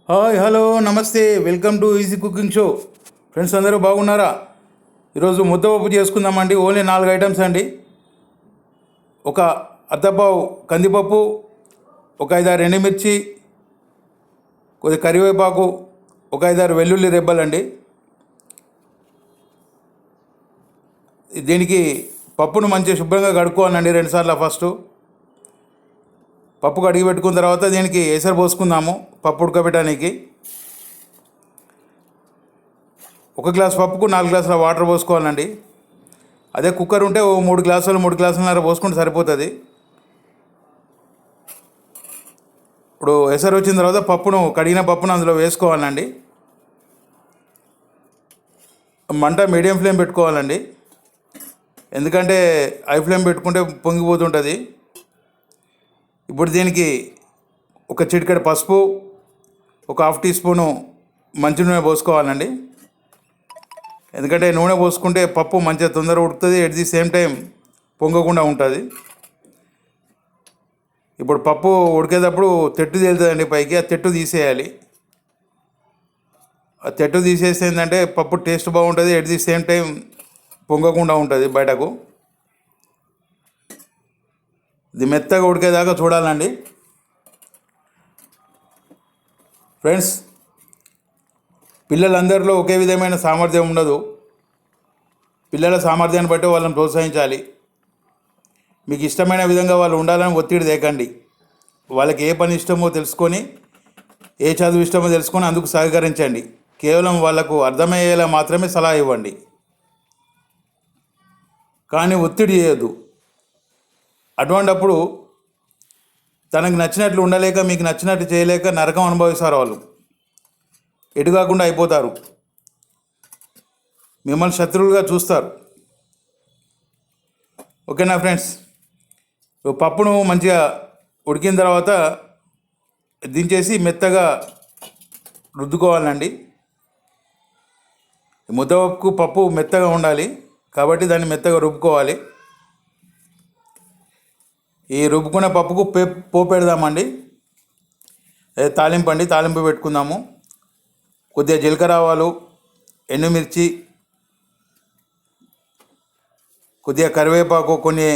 Hi hello నమస్తే, welcome to easy cooking show. Friends అందరూ బాగున్నారా? ఈరోజు ముద్దపప్పు చేసుకుందామండి. ఓన్లీ 4 ఐటమ్స్ అండి. ఒక అద్దపావు కందిపప్పు, ఒక 5-6 ఎండుమిర్చి, కొద్ది కరివేపాకు, ఒక 5-6 వెల్లుల్లి రెబ్బలండి. దీనికి పప్పును మంచిగా శుభ్రంగా కడుక్కోవాలండి 2 సార్లు. ఫస్ట్ పప్పు కడిగి పెట్టుకున్న తర్వాత దీనికి ఎసరు పోసుకుందాము. పప్పు ఉడకబెట్టడానికి 1 గ్లాస్ పప్పుకు 4 గ్లాసుల వాటర్ పోసుకోవాలండి. అదే కుక్కర్ ఉంటే 3 గ్లాసులు 3 గ్లాసులన్నర పోసుకుంటే సరిపోతుంది. ఇప్పుడు ఎసరు వచ్చిన తర్వాత కడిగిన పప్పును అందులో వేసుకోవాలండి. మంట మీడియం ఫ్లేమ్ పెట్టుకోవాలండి, ఎందుకంటే హై ఫ్లేమ్ పెట్టుకుంటే పొంగిపోతుంటుంది. ఇప్పుడు దీనికి ఒక చిటికెడు పసుపు, ఒక 1/2 టీ స్పూను మంచి నూనె పోసుకోవాలండి. ఎందుకంటే నూనె పోసుకుంటే పప్పు మంచిగా తొందరగా ఉడుకుతుంది, ఎట్ ది సేమ్ టైం పొంగకుండా ఉంటుంది. ఇప్పుడు పప్పు ఉడికేటప్పుడు తెట్టు తేలుతుందండి పైకి, ఆ తెట్టు తీసేయాలి. ఆ తెట్టు తీసేస్తే ఏంటంటే పప్పు టేస్ట్ బాగుంటుంది, ఎట్ ది సేమ్ టైం పొంగకుండా ఉంటుంది బయటకు. ఇది మెత్తగా ఉడికేదాకా చూడాలండి. ఫ్రెండ్స్, పిల్లలందరిలో ఒకే విధమైన సామర్థ్యం ఉండదు. పిల్లల సామర్థ్యాన్ని బట్టి వాళ్ళని ప్రోత్సహించాలి. మీకు ఇష్టమైన విధంగా వాళ్ళు ఉండాలని ఒత్తిడి తేకండి. వాళ్ళకి ఏ పని ఇష్టమో తెలుసుకొని, ఏ చదువు ఇష్టమో తెలుసుకొని అందుకు సహకరించండి. కేవలం వాళ్ళకు అర్థమయ్యేలా మాత్రమే సలహా ఇవ్వండి, కానీ ఒత్తిడి చేయొద్దు. అటువంటప్పుడు తనకు నచ్చినట్లు ఉండలేక, మీకు నచ్చినట్టు చేయలేక నరకం అనుభవిస్తారు. వాళ్ళు ఎటు కాకుండా అయిపోతారు, మిమ్మల్ని శత్రువులుగా చూస్తారు. ఓకేనా ఫ్రెండ్స్? పప్పును మంచిగా ఉడికిన తర్వాత దించేసి మెత్తగా రుద్దుకోవాలండి. ముద్దపప్పుకు పప్పు మెత్తగా ఉండాలి కాబట్టి దాన్ని మెత్తగా రుబ్బుకోవాలి. ఈ రుబ్బుకున్న పప్పుకు పోపు పెడదామండి. తాలింపు పెట్టుకుందాము. కొద్దిగా జీలకర్ర ఆవాలు, ఎండుమిర్చి, కొద్దిగా కరివేపాకు, కొన్ని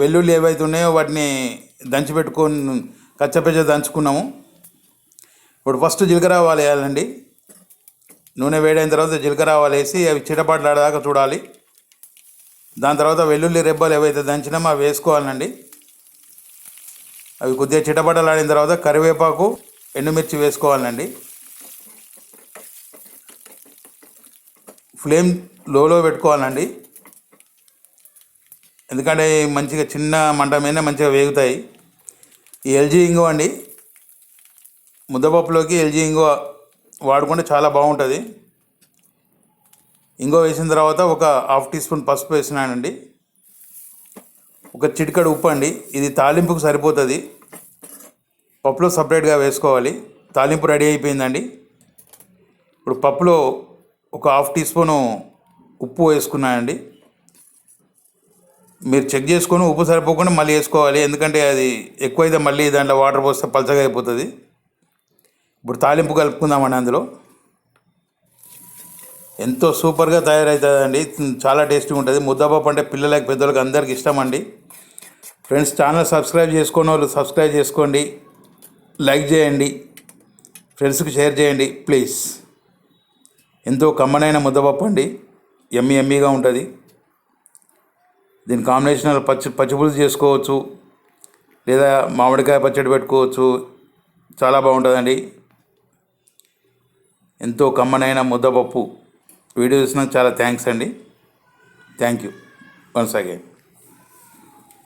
వెల్లుల్లి ఏవైతే ఉన్నాయో వాటిని కచ్చపెచ్చ దంచుకున్నాము. ఇప్పుడు ఫస్ట్ జీలకర్ర ఆవాలు వేయాలండి. నూనె వేడైన తర్వాత జీలకర్ర ఆవాలు వేసి అవి చిటపట్లాడేదాకా చూడాలి. దాని తర్వాత వెల్లుల్లి రెబ్బలు ఏవైతే దంచినామో అవి వేసుకోవాలండి. అవి కొద్దిగా చిటపటలాడిన తర్వాత కరివేపాకు, ఎండుమిర్చి వేసుకోవాలండి. ఫ్లేమ్ లోలో పెట్టుకోవాలండి, ఎందుకంటే మంచిగా చిన్న మంట మీద మంచిగా వేగుతాయి. ఈ ఎల్జీ ఇంగువ అండి, ముద్దపప్పులోకి ఎల్జీ ఇంగువ వాడుకుంటే చాలా బాగుంటుంది. ఇంగువ వేసిన తర్వాత ఒక 1/2 టీ స్పూన్ పసుపు వేసినానండి. ఒక చిటికెడు ఉప్పు అండి. ఇది తాలింపుకు సరిపోతుంది, పప్పులో సపరేట్గా వేసుకోవాలి. తాలింపు రెడీ అయిపోయిందండి. ఇప్పుడు పప్పులో ఒక 1/2 టీ స్పూను ఉప్పు వేసుకున్నానండి. మీరు చెక్ చేసుకొని ఉప్పు సరిపోకుండా మళ్ళీ వేసుకోవాలి, ఎందుకంటే అది ఎక్కువైతే మళ్ళీ దాంట్లో వాటర్ పోస్తే పలచగా అయిపోతుంది. ఇప్పుడు తాలింపు కలుపుకుందామండి. అందులో ఎంతో సూపర్గా తయారవుతుందండి, చాలా టేస్టీగా ఉంటుంది. ముద్దపప్పు అంటే పిల్లలకి పెద్దలకు అందరికి ఇష్టం అండి. ఫ్రెండ్స్, ఛానల్ సబ్స్క్రైబ్ చేసుకున్న వాళ్ళు సబ్స్క్రైబ్ చేసుకోండి, లైక్ చేయండి, ఫ్రెండ్స్కి షేర్ చేయండి ప్లీజ్. ఎంతో కమ్మనైన ముద్దపప్పు అండి, ఎమ్మీగా ఉంటుంది. దీని కాంబినేషన్ పచ్చిపులుసు చేసుకోవచ్చు, లేదా మామిడికాయ పచ్చడి పెట్టుకోవచ్చు, చాలా బాగుంటుందండి. ఎంతో కమ్మనైన ముద్దపప్పు. వీడియో చూసినందుకు చాలా థ్యాంక్స్ అండి. Thank you once again.